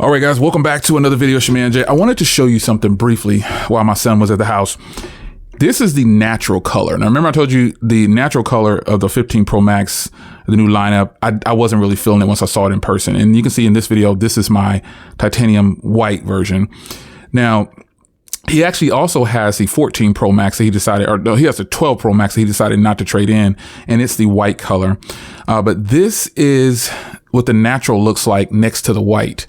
All right, guys, welcome back to another video. It's your man Jay. I wanted to show you something briefly while my son was at the house. This is the natural color. Now, remember I told you the natural color of the 15 Pro Max, the new lineup, I wasn't really feeling it once I saw it in person. And you can see in this video, this is my titanium white version. Now, he actually also has the 14 Pro Max that he decided, or no, he has the 12 Pro Max that he decided not to trade in, and it's the white color. But this is what the natural looks like next to the white.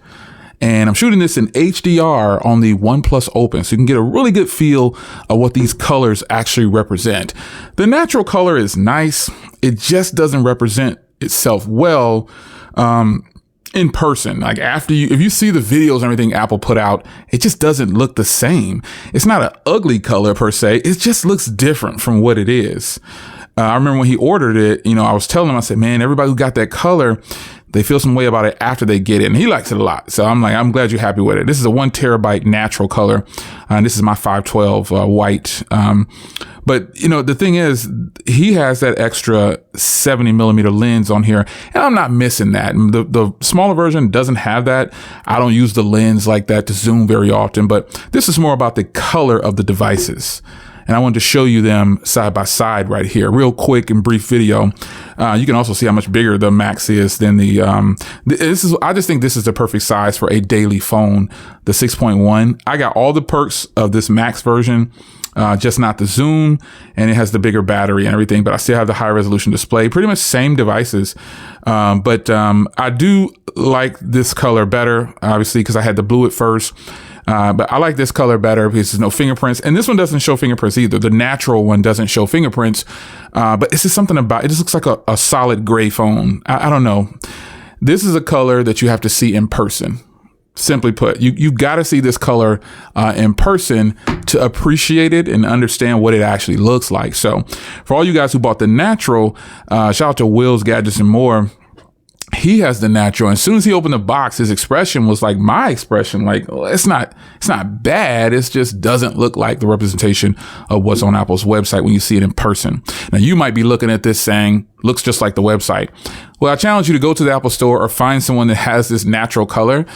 And I'm shooting this in HDR on the OnePlus Open, so you can get a really good feel of what these colors actually represent. The natural color is nice. It just doesn't represent itself well in person. Like if you see the videos and everything Apple put out, it just doesn't look the same. It's not an ugly color per se. It just looks different from what it is. I remember when he ordered it, I was telling him, I said, man, everybody who got that color, they feel some way about it after they get it. And he likes it a lot. So I'm like, I'm glad you're happy with it. This is a 1 terabyte natural color. And this is my 512 white. But the thing is, he has that extra 70 millimeter lens on here, and I'm not missing that. The smaller version doesn't have that. I don't use the lens like that to zoom very often, but this is more about the color of the devices. And I wanted to show you them side by side right here, real quick and brief video. You can also see how much bigger the Max is than the, I just think this is the perfect size for a daily phone, the 6.1. I got all the perks of this Max version, just not the zoom, and it has the bigger battery and everything, but I still have the high resolution display, pretty much same devices. But I do like this color better, obviously, because I had the blue at first. But I like this color better because there's no fingerprints. And this one doesn't show fingerprints either. The natural one doesn't show fingerprints. But it's just something about it. Just looks like a solid gray phone. I don't know. This is a color that you have to see in person. Simply put, you got to see this color in person to appreciate it and understand what it actually looks like. So for all you guys who bought the natural, shout out to Will's Gadgets and More. He has the natural. And as soon as he opened the box, his expression was like my expression. Like, well, it's not bad. It just doesn't look like the representation of what's on Apple's website when you see it in person. Now, you might be looking at this saying, looks just like the website. Well, I challenge you to go to the Apple Store or find someone that has this natural color,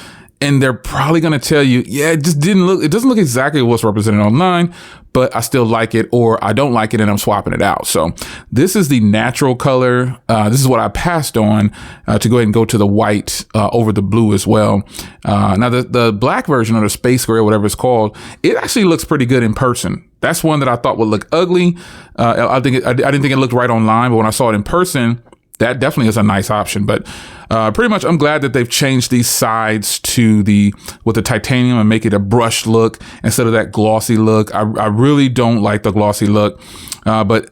and they're probably going to tell you, yeah, it doesn't look exactly what's represented online, but I still like it, or I don't like it and I'm swapping it out. So this is the natural color. This is what I passed on to go ahead and go to the white over the blue as well. Now the black version, or the space gray, or whatever it's called, it actually looks pretty good in person. That's one that I thought would look ugly. I didn't think it looked right online, but when I saw it in person, that definitely is a nice option. But pretty much, I'm glad that they've changed these sides to with the titanium and make it a brushed look instead of that glossy look. I really don't like the glossy look. But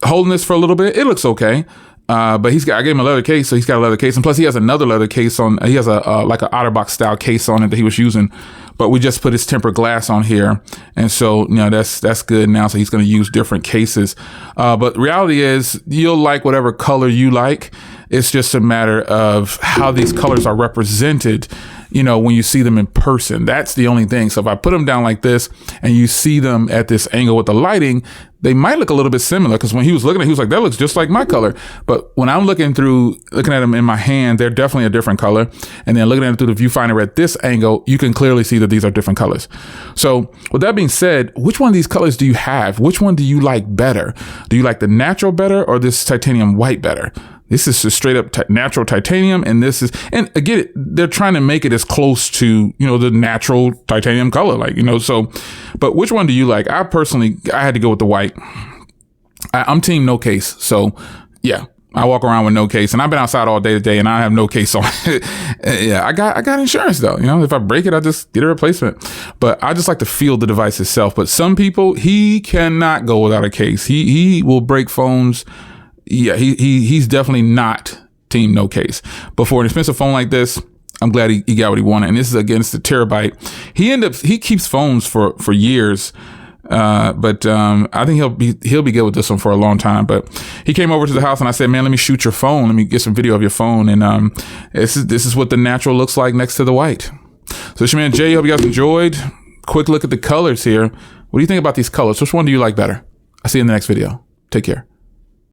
holding this for a little bit, it looks okay. But I gave him a leather case, so he's got a leather case, and plus he has another leather case on. He has like an OtterBox style case on it that he was using, but we just put his tempered glass on here, and so that's good now. So he's going to use different cases. But reality is, you'll like whatever color you like. It's just a matter of how these colors are represented, when you see them in person. That's the only thing. So if I put them down like this and you see them at this angle with the lighting, they might look a little bit similar, because when he was looking at it, he was like, that looks just like my color. But when I'm looking at them in my hand, they're definitely a different color. And then looking at it through the viewfinder at this angle, you can clearly see that these are different colors. So with that being said, which one of these colors do you have? Which one do you like better? Do you like the natural better, or this titanium white better? This is a straight up natural titanium, and and again, they're trying to make it as close to, the natural titanium color, but which one do you like? I had to go with the white. I'm team no case. So yeah, I walk around with no case, and I've been outside all day today and I have no case on. Yeah, I got insurance though. If I break it, I just get a replacement. But I just like to feel the device itself. But some people, he cannot go without a case. He will break phones. Yeah, he's definitely not team no case. But for an expensive phone like this, I'm glad he got what he wanted. And this is, again, it's the terabyte. He keeps phones for years. But I think he'll be good with this one for a long time. But he came over to the house and I said, man, let me shoot your phone. Let me get some video of your phone. And this is what the natural looks like next to the white. So it's your man Jay. Hope you guys enjoyed. Quick look at the colors here. What do you think about these colors? Which one do you like better? I'll see you in the next video. Take care.